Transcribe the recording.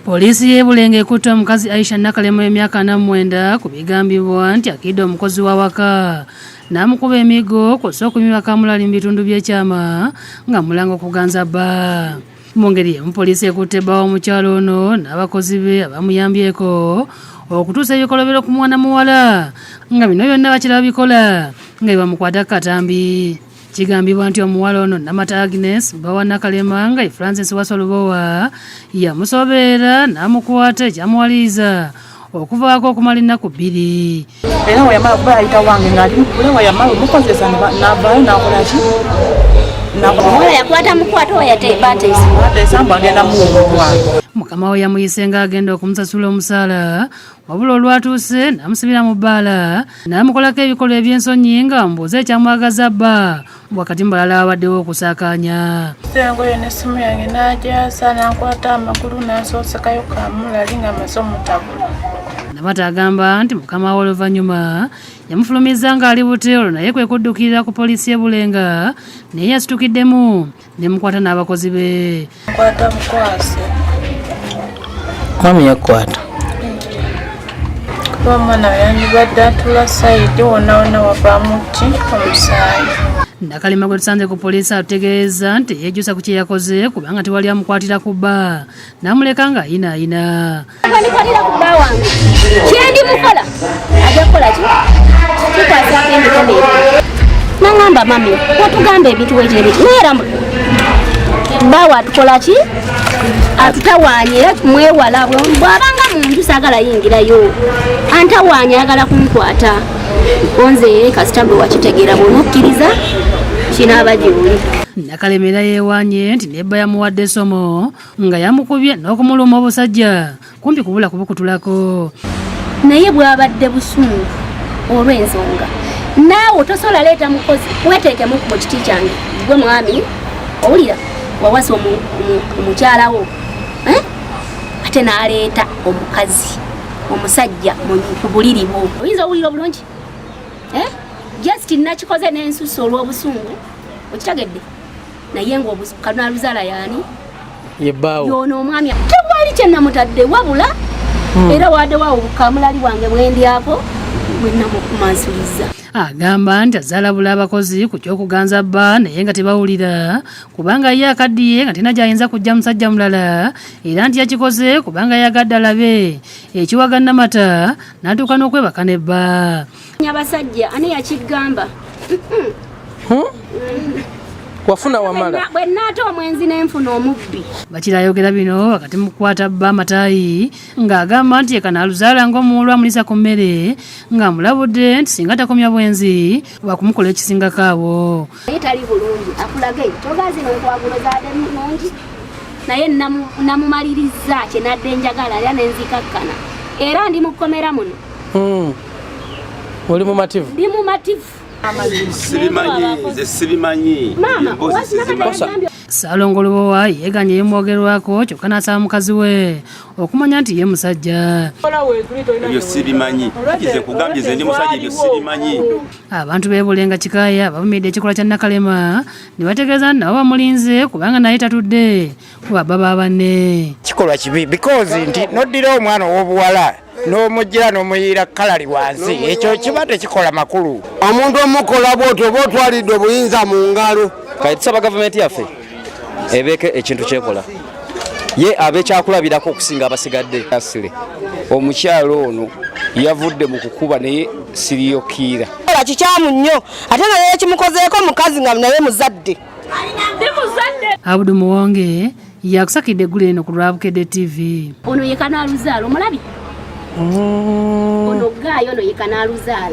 Polisi y'e Bulenge ekutte omukazi Aisha Nakalema emyaka 49 ku bigambibwa nti akidde omukozi w'awaka n'amukuba emigo kw'ossa okunywa kamulali mu bitundu by'ekyama nga mulango kuganza bba. Mu ngeri emu polisi ekutte bba w'omukyalo ono n'abakozi be abamuyambyeko okutuusa ebikolobero ku mwana muwala nga bino byonna bakira bikola nga bamukwata katambi. Kigambibwa nti omuwala ono Namata Agnes bba wa Nakalema nga Francis Wasolubowa yamusobeera n'amukwata ekyamuwaliza okuvaako okumala ennaku 2. Era we yamala kuba yayita wange ng'ali mukule we yamala omukozesa n'avaayo n'akola ki? Omuwala yakwata mukwato we yateesa mbu agenda muwomutwalo. Mukama we yamuyise ng'agenda okumusasula omusaala wabula olwatuuse n'amusibira mu bbaala n'amukolako ebikolwa eby'ensonyi nga bamubuuza ekyamwagaza bba wakati mu balala abaddewo okusaakaanya. Engoye n'essimu yange n'agyasa n'ankwata amagulu n'ansoosekayo kamulali nga amaze omutabula. Namata agamba nti mukama we oluvannyuma yamufulumiza ng'ali buteolo naye kwe kuddukirira ku polisi y'e Bulenga naye yasitukiddemu nemukwata n'abakozi be. Nkwata mukwase. Mami yakwata. Kuba omwana yandibadde atula sayidi wonna wonna wavaamu ki omusaayi. Nakalema gwe tusanze ku polisi ategeeza nti yeejusa ku kye yakoze kubanga tewali amukwatira ku bba n'amuleka ng'ayinaayina. Nikwatira ku bba wange kyendi mukola ajja kukola ki kikwasako emikono ebiri n'angamba mami watugamba ebintu weekiro ebiti naye bba watukola ki atutawaanye era tumwewala bw'abanga muntu saagala yingirayo antawaanye ayagala kunkwata nze kasita bwe wakitegeera bw'onokkiriza kinaaba gy'oli. Nakalema era yeewaanye nti nebba yamuwadde essomo nga yamukubye n'okumuluma obusajja kumpi kubula kubukutulako. Naye bw'abadde busungu olw'ensonga naawe tosobola leeta mukozi weteekemu mu kiti kyange gwe mwami owulira wawasa omukyalawo ate n'aleeta omukazi omusajja ku buliri bwo oyinza owulira obulungi just nakikoze n'ensusa olw'obusungu okitegedde naye ng'okanaaluzaala yaani yoona omwami tewali kye namutadde wabula era waddewaawo bukamulali wange bwendyako bwenamukumansuliza. Agamba nti azaalabula abakozi ku ky'okuganza bba naye nga tebawulira kubanga ye akaddiye nga tina gy'ayinza kujja musajja mulala era nti yakikoze kubanga yagadde alabe ekiwaga Namata n'atuuka n'okwebaka ne bba. Abasajja ani yakigamba wafuna wamala bwe nnaata omwenzi n'enfuna omubbi. Bakirayogera bino wakati mu kukwata bba Matayi ng'agamba nti yekanaaluzaala ng'omuwulu amulisa ku mmere ng'amulabudde nti singa takomya bwenzi wakumukola ekisingako abo. Naye tali bulungi akulage toga zino nkwagulo zaadde nungi naye namumaliriza kye nadde njagala era nenzikakkana era ndi mukomera muno. Oli mumativu? Ndi mumativu. Sibimanyi. Salongolobowa yeeganye yemwogerwako kyokka n'asaba mukazi we okumanya nti ye musajja. Ebyo sibimanyi. Kize kugambye ze ndi musajja ebyo sibimanyi. Abantu b'e Bulenga Kikaaya bavumidde ekikolwa kya Nakalema ne bategeeza nti nabo bamulinze kubanga naye tatudde kuba baba banne. Kikolwa kibi because nti noddira omwana ow'obuwala n'omujjira n'omuyiira kalali wansi ekyo kiba tekikola makulu. Omuntu omukola bw'otyo oba otwalidde obuyinza mu ngalo. Kati tusaba gavumenti yaffe ebeeke ekintu kyekola ye abe kyakulabirako okusinga abasigadde. Asile omukyalo ono yavudde mu kukuba naye siriyokiira kikyamu nnyo ate naye kimukozeeko mukazi nga naye muzadde. Abudu Muwonge yakusakidde eggulu eno ku Lwabukedde TV. Ono ye kanaaluzaala omulabi ono gaayo ono ye kanaaluzaala.